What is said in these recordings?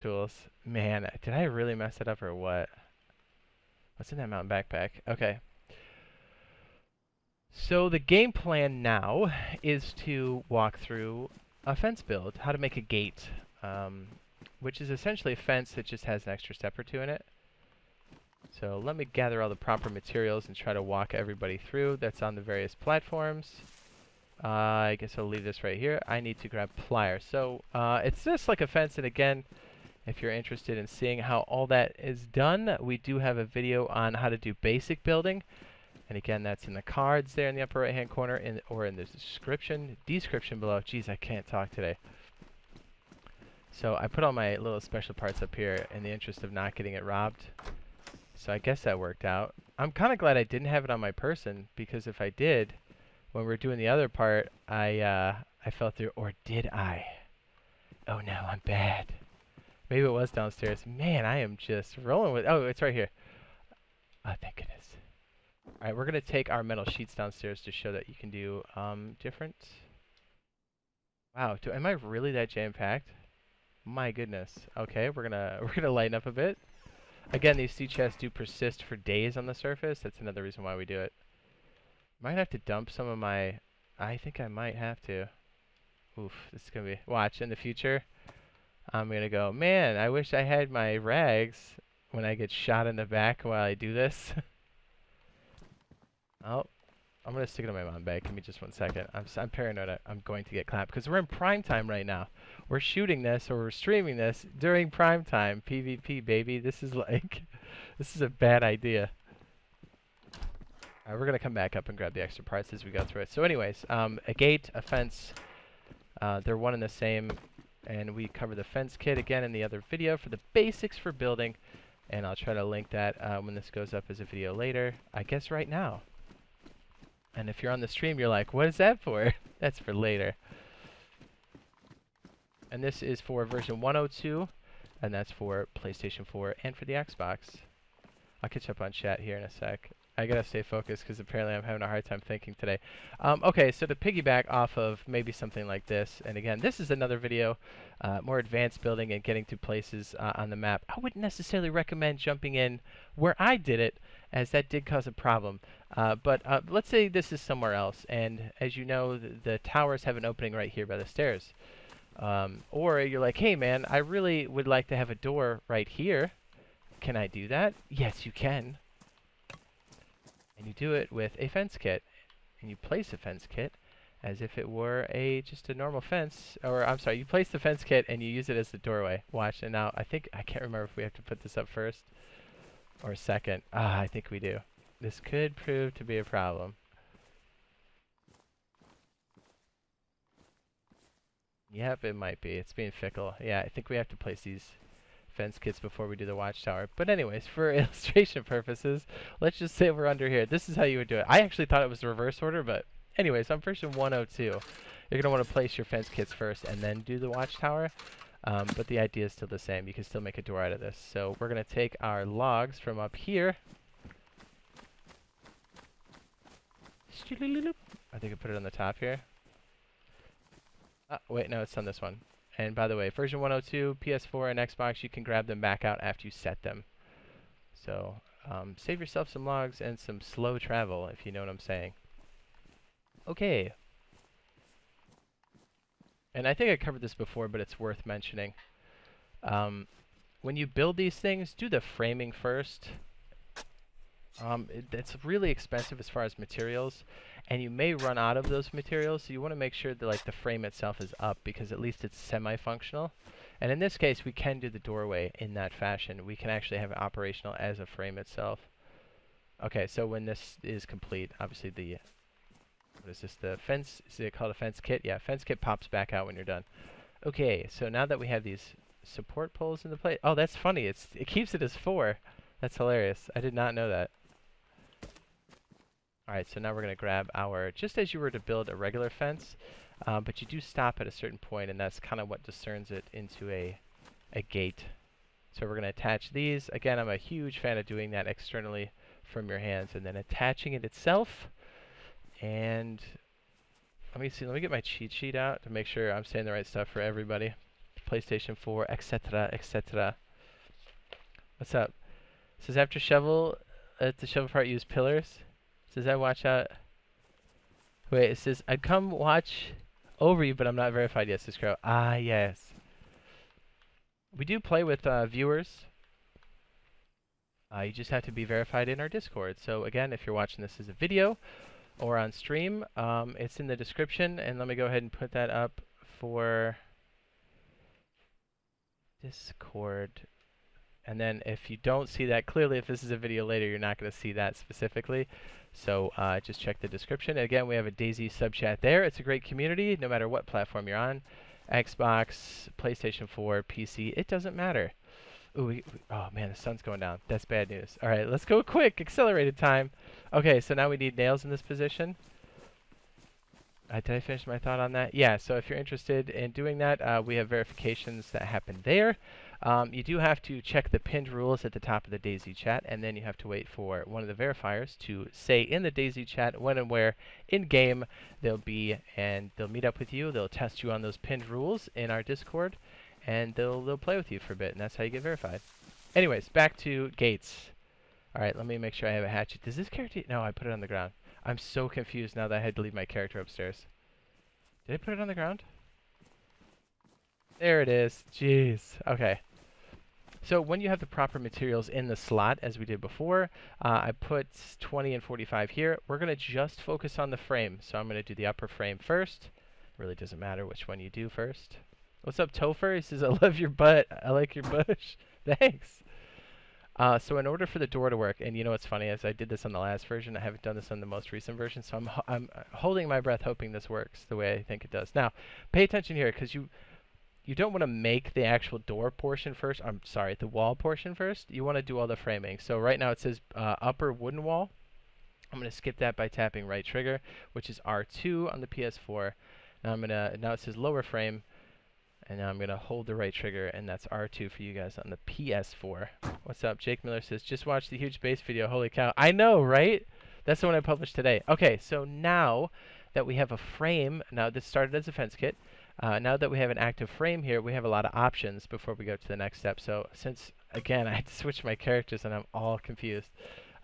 Tools. Man, did I really mess it up or what? What's in that mountain backpack? Okay. So the game plan now is to walk through a fence build, how to make a gate, which is essentially a fence that just has an extra step or two in it. So let me gather all the proper materials and try to walk everybody through that's on the various platforms. I guess I'll leave this right here. I need to grab pliers. So it's just like a fence, and again, if you're interested in seeing how all that is done, we do have a video on how to do basic building. And again, that's in the cards there in the upper right-hand corner, or in the description below. Jeez, I can't talk today. So I put all my little special parts up here in the interest of not getting it robbed. So I guess that worked out. I'm kind of glad I didn't have it on my person, because if I did, when we were doing the other part, I fell through. Or did I? Oh no, I'm bad. Maybe it was downstairs. Man, I am just rolling with... Oh, it's right here. Oh, thank goodness. Alright, we're going to take our metal sheets downstairs to show that you can do different... Wow, am I really that jam-packed? My goodness. Okay, we're gonna lighten up a bit. Again, these sea chests do persist for days on the surface. That's another reason why we do it. Might have to dump some of my... I think I might have to. Oof, this is going to be... Watch, in the future, I'm going to go, man, I wish I had my rags when I get shot in the back while I do this. Oh, I'm going to stick it in my mom bag. Give me just 1 second. I'm paranoid I'm going to get clapped because we're in prime time right now. We're shooting this, or we're streaming this during prime time. PvP, baby. This is like... This is a bad idea. Alright, we're going to come back up and grab the extra parts as we go through it. So anyways, a gate, a fence, they're one and the same. And we cover the fence kit again in the other video for the basics for building. And I'll try to link that when this goes up as a video later. I guess right now. And if you're on the stream, you're like, what is that for? That's for later. And this is for version 102. And that's for PlayStation 4 and for the Xbox. I'll catch up on chat here in a sec. I gotta stay focused because apparently I'm having a hard time thinking today. Okay, so to piggyback off of maybe something like this, and again, this is another video, more advanced building and getting to places on the map. I wouldn't necessarily recommend jumping in where I did it, as that did cause a problem. But let's say this is somewhere else, and as you know, the towers have an opening right here by the stairs. Or you're like, hey man, I really would like to have a door right here. Can I do that? Yes, you can. And you do it with a fence kit. And you place a fence kit as if it were just a normal fence. Or, I'm sorry, you place the fence kit and you use it as the doorway. Watch, and now I can't remember if we have to put this up first or second. I think we do. This could prove to be a problem. Yep, it might be. It's being fickle. Yeah, I think we have to place these fence kits before we do the watchtower. But anyways, for illustration purposes, let's just say we're under here. This is how you would do it. I actually thought it was the reverse order, but anyways, on version 102, you're going to want to place your fence kits first and then do the watchtower. But the idea is still the same. You can still make a door out of this. So we're going to take our logs from up here. I think I put it on the top here. Wait, no, it's on this one. And by the way, version 102, PS4 and Xbox, you can grab them back out after you set them. So, save yourself some logs and some slow travel, if you know what I'm saying. Okay. And I think I covered this before, but it's worth mentioning. When you build these things, do the framing first. It's really expensive as far as materials, and you may run out of those materials, so you want to make sure that like the frame itself is up, because at least it's semi-functional. And in this case, we can do the doorway in that fashion. We can actually have it operational as a frame itself. Okay, so when this is complete, obviously the what is this? The fence? Is it called a fence kit? Yeah, fence kit pops back out when you're done. Okay, so now that we have these support poles in the place, oh, that's funny. It keeps it as 4. That's hilarious. I did not know that. Alright, so now we're going to grab our, just as you were to build a regular fence, but you do stop at a certain point, and that's kind of what discerns it into a gate. So we're going to attach these. Again, I'm a huge fan of doing that externally from your hands, and then attaching it itself. And let me see, let me get my cheat sheet out to make sure I'm saying the right stuff for everybody. PlayStation 4, etc., etc. What's up? Says after shovel, at the shovel part, use pillars. Says I watch out. Wait, it says I'd come watch over you, but I'm not verified yet. Says Crow. Ah, yes. We do play with viewers. You just have to be verified in our Discord. So again, if you're watching this as a video or on stream, it's in the description. And let me go ahead and put that up for Discord. And then if you don't see that clearly, if this is a video later, you're not going to see that specifically. So just check the description. And again, we have a DayZ sub chat there. It's a great community, no matter what platform you're on. Xbox, PlayStation 4, PC, it doesn't matter. Ooh, oh man, the sun's going down. That's bad news. All right, let's go quick. Accelerated time. Okay, so now we need nails in this position. Did I finish my thought on that? Yeah, so if you're interested in doing that, we have verifications that happen there. You do have to check the pinned rules at the top of the DayZ chat, and then you have to wait for one of the verifiers to say in the DayZ chat when and where in-game they'll be, and they'll meet up with you. They'll test you on those pinned rules in our Discord, and they'll play with you for a bit, and that's how you get verified. Anyways, back to gates. All right, let me make sure I have a hatchet. Does this character... No, I put it on the ground. I'm so confused now that I had to leave my character upstairs. Did I put it on the ground? There it is. Jeez. Okay. So when you have the proper materials in the slot, as we did before, I put 20 and 45 here. We're going to just focus on the frame. So I'm going to do the upper frame first. Really doesn't matter which one you do first. What's up, Topher? He says, I love your butt. I like your bush. Thanks. So in order for the door to work, and you know what's funny is I did this on the last version. I haven't done this on the most recent version, so I'm holding my breath hoping this works the way I think it does. Now, pay attention here, because you don't want to make the actual door portion first. I'm sorry, the wall portion first. You want to do all the framing. So right now it says upper wooden wall. I'm going to skip that by tapping right trigger, which is R2 on the PS4. Now it says lower frame. And now I'm going to hold the right trigger, and that's R2 for you guys on the PS4. What's up? Jake Miller says, just watch the huge base video. Holy cow. I know, right? That's the one I published today. Okay, so now that we have a frame, now this started as a fence kit. Now that we have an active frame here, we have a lot of options before we go to the next step. So since, again, I had to switch my characters, and I'm all confused.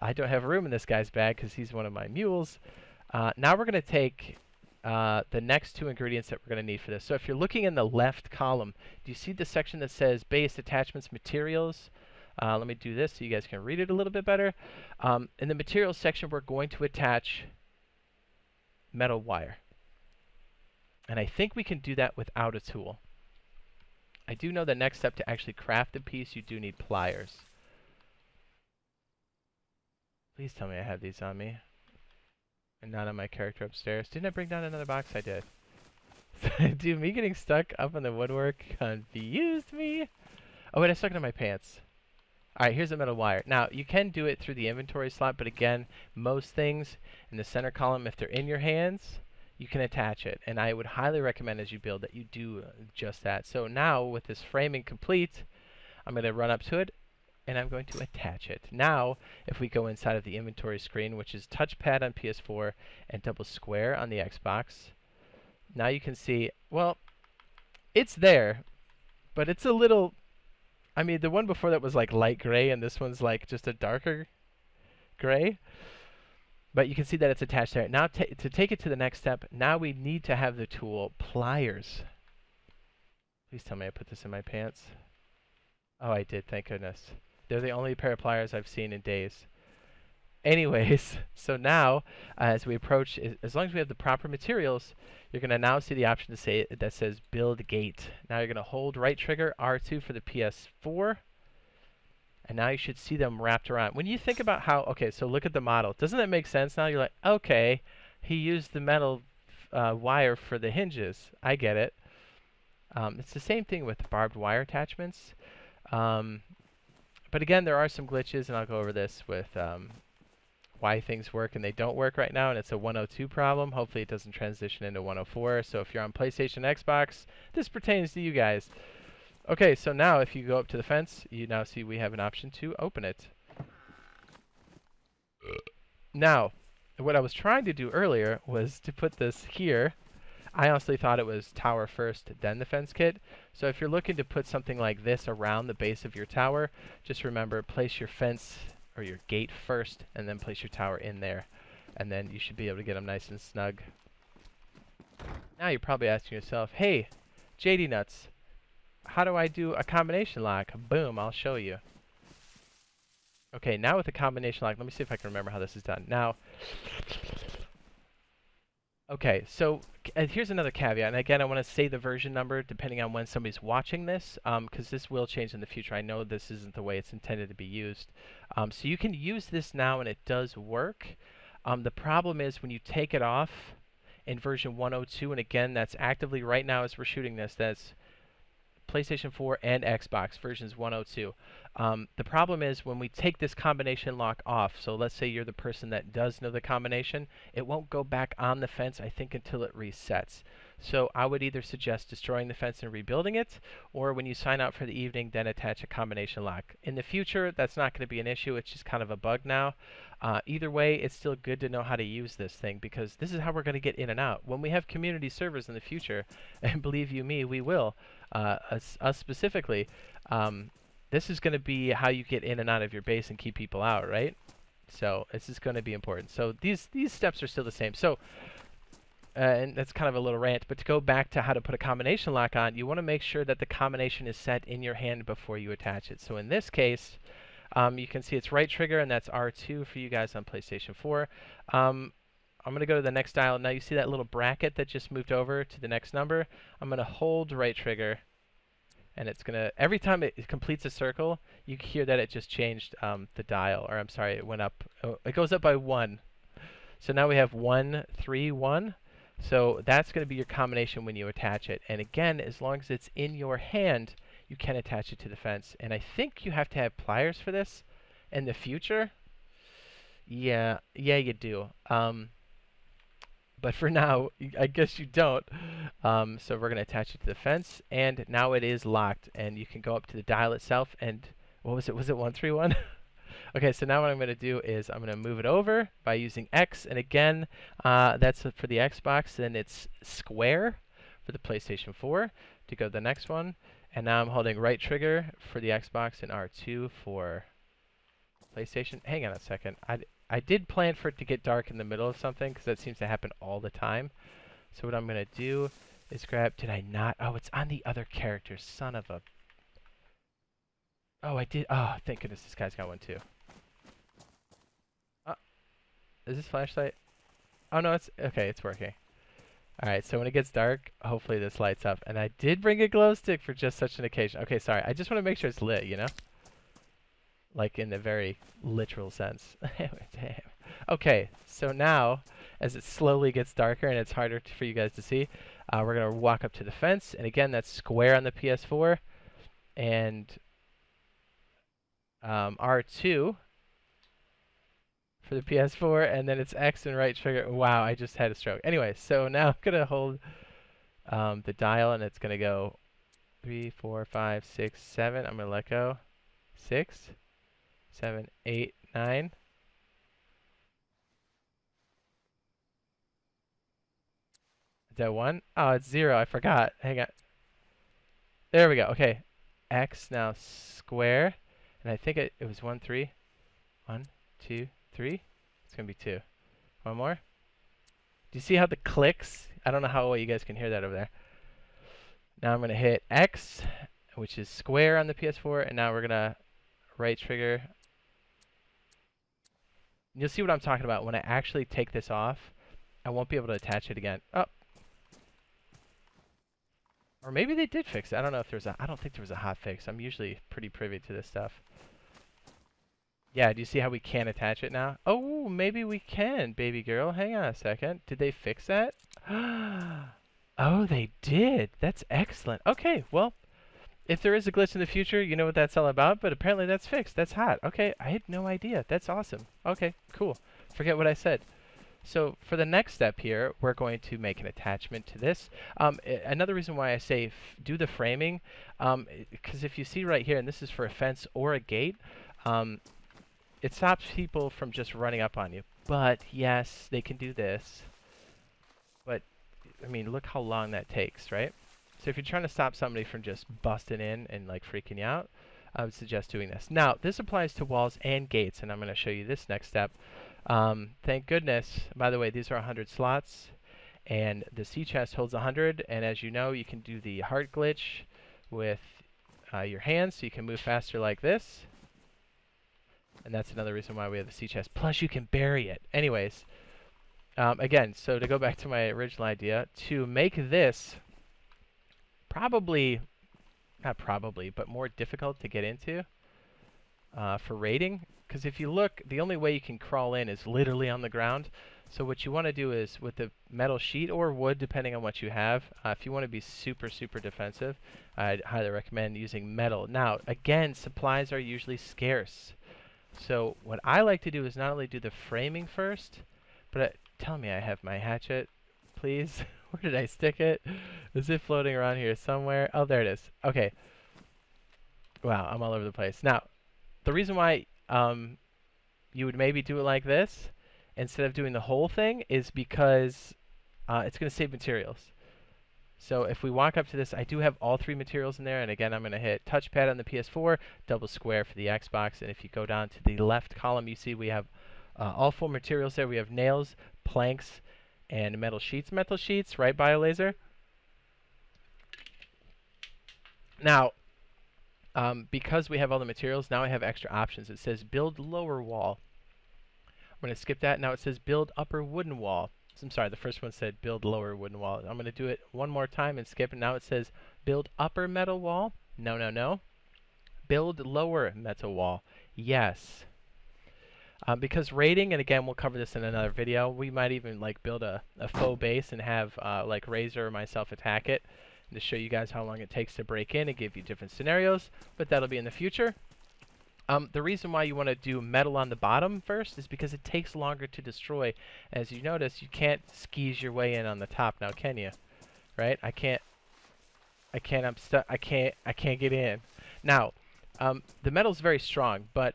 I don't have room in this guy's bag because he's one of my mules. Now we're going to take... the next two ingredients that we're going to need for this. So if you're looking in the left column, do you see the section that says base, attachments, materials? Let me do this so you guys can read it a little bit better. In the materials section, we're going to attach metal wire. And I think we can do that without a tool. I do know the next step to actually craft the piece, you do need pliers. Please tell me I have these on me. And not on my character upstairs. Didn't I bring down another box? I did. Dude, me getting stuck up on the woodwork confused me. Oh, wait, I stuck it in my pants. Alright, here's the metal wire. Now, you can do it through the inventory slot, but again, most things in the center column, if they're in your hands, you can attach it. And I would highly recommend as you build that you do just that. So now, with this framing complete, I'm going to run up to it, and I'm going to attach it. Now, if we go inside of the inventory screen, which is touchpad on PS4 and double square on the Xbox, now you can see, well, it's there, but it's a little, I mean, the one before that was like light gray, and this one's like just a darker gray. But you can see that it's attached there. Now, to take it to the next step, now we need to have the tool pliers. Please tell me I put this in my pants. Oh, I did, thank goodness. They're the only pair of pliers I've seen in days. Anyways, so now, as we approach, as long as we have the proper materials, you're going to now see the option to say that says build gate. Now you're going to hold right trigger, R2 for the PS4, and now you should see them wrapped around. When you think about how, okay, so look at the model. Doesn't that make sense now? You're like, okay, he used the metal wire for the hinges. I get it. It's the same thing with barbed wire attachments. But again, there are some glitches, and I'll go over this with why things work and they don't work right now, and it's a 102 problem. Hopefully it doesn't transition into 104. So if you're on PlayStation, Xbox, this pertains to you guys. Okay, so now if you go up to the fence, you now see we have an option to open it. Now, what I was trying to do earlier was to put this here. I honestly thought it was tower first, then the fence kit. So if you're looking to put something like this around the base of your tower, just remember, place your fence or your gate first, and then place your tower in there. And then you should be able to get them nice and snug. Now you're probably asking yourself, hey, JD Nuts, how do I do a combination lock? Boom, I'll show you. Okay, now with the combination lock, let me see if I can remember how this is done. Now, okay, so here's another caveat, and again, I want to say the version number depending on when somebody's watching this, because this will change in the future. I know this isn't the way it's intended to be used. So you can use this now, and it does work. The problem is when you take it off in version 102, and again, that's actively right now as we're shooting this, that's PlayStation 4 and Xbox versions 102. The problem is when we take this combination lock off, so let's say you're the person that does know the combination, it won't go back on the fence, I think, until it resets. So I would either suggest destroying the fence and rebuilding it, or when you sign out for the evening, then attach a combination lock. In the future, that's not going to be an issue. It's just kind of a bug now. Either way, it's still good to know how to use this thing, because this is how we're going to get in and out. When we have community servers in the future, and believe you me, we will, us specifically, this is going to be how you get in and out of your base and keep people out, right? So this is going to be important. So these steps are still the same. So, and that's kind of a little rant, but to go back to how to put a combination lock on, you want to make sure that the combination is set in your hand before you attach it. So in this case, you can see it's right trigger, and that's R2 for you guys on PlayStation 4. I'm going to go to the next dial. Now you see that little bracket that just moved over to the next number. I'm going to hold right trigger, and it's going to, every time it completes a circle, you can hear that it just changed the dial, or I'm sorry, it went up. Oh, it goes up by 1. So now we have 1, 3, 1. So that's going to be your combination when you attach it. And again, as long as it's in your hand, you can attach it to the fence. And I think you have to have pliers for this in the future. Yeah, you do. But for now, I guess you don't. So we're going to attach it to the fence, and now it is locked. And you can go up to the dial itself, and what was it? Was it 131? Okay, so now what I'm going to do is I'm going to move it over by using X, and again, that's for the Xbox, and it's square for the PlayStation 4 to go to the next one. And now I'm holding right trigger for the Xbox and R2 for PlayStation. Hang on a second. I did plan for it to get dark in the middle of something, because that seems to happen all the time. So what I'm going to do is grab, did I not? Oh, it's on the other character. Son of a... Oh, I did. Oh, thank goodness this guy's got one too. Is this flashlight? Oh, no, it's... Okay, it's working. Alright, so when it gets dark, hopefully this lights up. And I did bring a glow stick for just such an occasion. Okay, sorry. I just want to make sure it's lit, you know? Like in the very literal sense. Damn. Okay, so now, as it slowly gets darker and it's harder for you guys to see, we're going to walk up to the fence. And again, that's square on the PS4. And R2 for the PS4. And then it's X and right trigger. Wow, I just had a stroke. Anyway, so now I'm going to hold the dial, and it's going to go 3, 4, 5, 6, 7. I'm going to let go. 6. 7, 8, 9. Is that 1? Oh, it's 0. I forgot. Hang on. There we go. Okay. X now square. And I think it was 1, 3. 1, 2, 3. It's going to be 2. One more. Do you see how the clicks? I don't know how well you guys can hear that over there. Now I'm going to hit X, which is square on the PS4. And now we're going to right trigger. You'll see what I'm talking about. When I actually take this off, I won't be able to attach it again. Oh. Or maybe they did fix it. I don't know if there's a... I don't think there was a hot fix. I'm usually pretty privy to this stuff. Yeah, do you see how we can't attach it now? Oh, maybe we can, baby girl. Hang on a second. Did they fix that? Oh, they did. That's excellent. Okay, well... If there is a glitch in the future, you know what that's all about, but apparently that's fixed. That's hot. Okay, I had no idea. That's awesome. Okay, cool. Forget what I said. So for the next step here, we're going to make an attachment to this. Another reason why I say do the framing, because if you see right here, and this is for a fence or a gate, it stops people from just running up on you. But yes, they can do this. But I mean, look how long that takes, right? So if you're trying to stop somebody from just busting in and like freaking you out, I would suggest doing this. Now, this applies to walls and gates, and I'm going to show you this next step. Thank goodness, by the way, these are 100 slots, and the sea chest holds 100, and as you know, you can do the heart glitch with your hands, so you can move faster like this. And that's another reason why we have the sea chest. Plus, you can bury it. Anyways, again, so to go back to my original idea, to make this not probably, but more difficult to get into for raiding, because if you look, the only way you can crawl in is literally on the ground. So what you want to do is with the metal sheet or wood, depending on what you have, if you want to be super, super defensive, I'd highly recommend using metal. Now, again, supplies are usually scarce. So what I like to do is not only do the framing first, but tell me I have my hatchet, please. Where did I stick it? Is it floating around here somewhere? Oh, there it is. Okay. Wow, I'm all over the place. Now, the reason why you would maybe do it like this instead of doing the whole thing is because it's going to save materials. So if we walk up to this, I do have all 3 materials in there, and again, I'm going to hit touchpad on the PS4, double square for the Xbox, and if you go down to the left column, you see we have all 4 materials there. We have nails, planks, and metal sheets. Metal sheets, right, BioLaser? Now, because we have all the materials, now I have extra options. It says build lower wall. I'm going to skip that. Now it says build upper wooden wall. I'm sorry, the first one said build lower wooden wall. I'm going to do it one more time and skip it. Now it says build upper metal wall. No, no, no. Build lower metal wall. Yes. Because raiding, and again, we'll cover this in another video, we might even like build a faux base and have like Razor or myself attack it and to show you guys how long it takes to break in and give you different scenarios, but that'll be in the future. The reason why you want to do metal on the bottom first is because it takes longer to destroy. As you notice, you can't skis your way in on the top now, can you? Right? I'm stuck. I can't get in. Now, the metal's very strong, but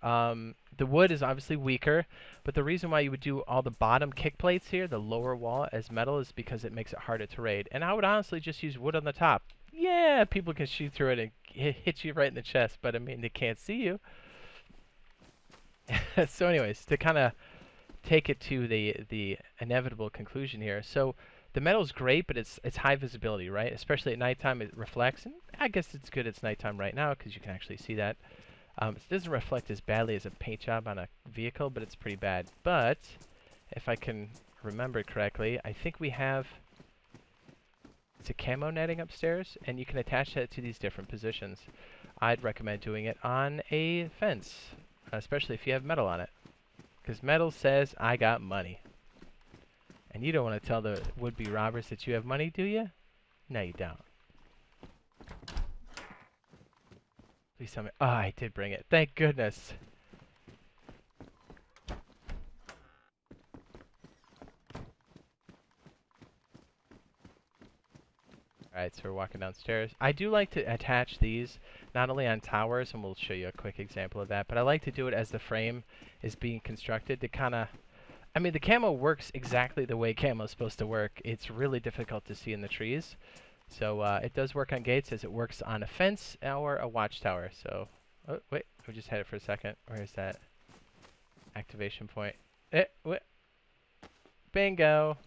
the wood is obviously weaker. But the reason why you would do all the bottom kick plates here, the lower wall as metal, is because it makes it harder to raid. And I would honestly just use wood on the top. Yeah, people can shoot through it and hit you right in the chest, but I mean, they can't see you. So anyways, to kind of take it to the inevitable conclusion here. So the metal's great, but it's high visibility, right? Especially at nighttime, it reflects. And I guess it's good it's nighttime right now because you can actually see that. It doesn't reflect as badly as a paint job on a vehicle, but it's pretty bad. But if I can remember correctly, I think we have... It's a camo netting upstairs, and you can attach that to these different positions. I'd recommend doing it on a fence, especially if you have metal on it. Because metal says, I got money. And you don't want to tell the would-be robbers that you have money, do you? No, you don't. Please tell me. Oh, I did bring it. Thank goodness. Alright, so we're walking downstairs. I do like to attach these not only on towers, and we'll show you a quick example of that, but I like to do it as the frame is being constructed to kind of... I mean, the camo works exactly the way camo is supposed to work. It's really difficult to see in the trees. So it does work on gates as it works on a fence or a watchtower. So, oh, wait, we just had it for a second. Where's that activation point? Wait. Bingo!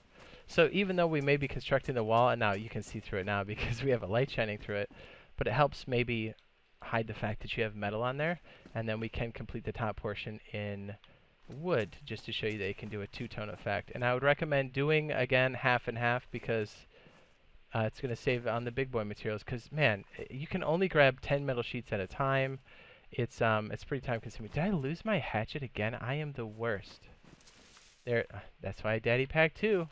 So even though we may be constructing the wall, and now you can see through it now because we have a light shining through it, but it helps maybe hide the fact that you have metal on there, and then we can complete the top portion in wood just to show you that you can do a two-tone effect. And I would recommend doing, again, half and half because it's going to save on the big boy materials because, man, you can only grab 10 metal sheets at a time. It's pretty time consuming. Did I lose my hatchet again? I am the worst. There, that's why Daddy packed 2.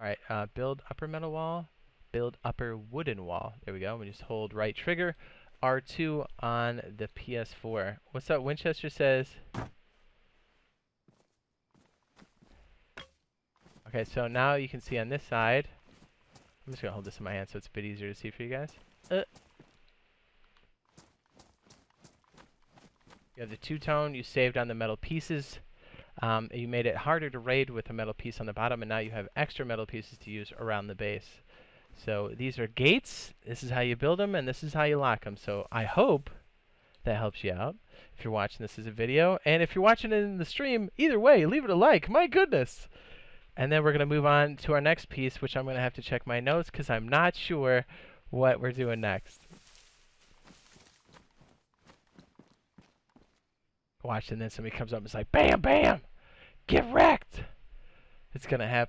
Alright, build upper metal wall, build upper wooden wall. There we go. We just hold right trigger, R2 on the PS4. What's up? Winchester says. Okay, so now you can see on this side. I'm just going to hold this in my hand so it's a bit easier to see for you guys. You have the two-tone. You saved on the metal pieces. You made it harder to raid with a metal piece on the bottom, and now you have extra metal pieces to use around the base. So these are gates. This is how you build them, and this is how you lock them. So I hope that helps you out if you're watching this as a video. And if you're watching it in the stream, either way, leave it a like. My goodness. And then we're going to move on to our next piece, which I'm going to have to check my notes because I'm not sure what we're doing next. Watch, and then somebody comes up and is like, bam, bam, get wrecked. It's going to happen.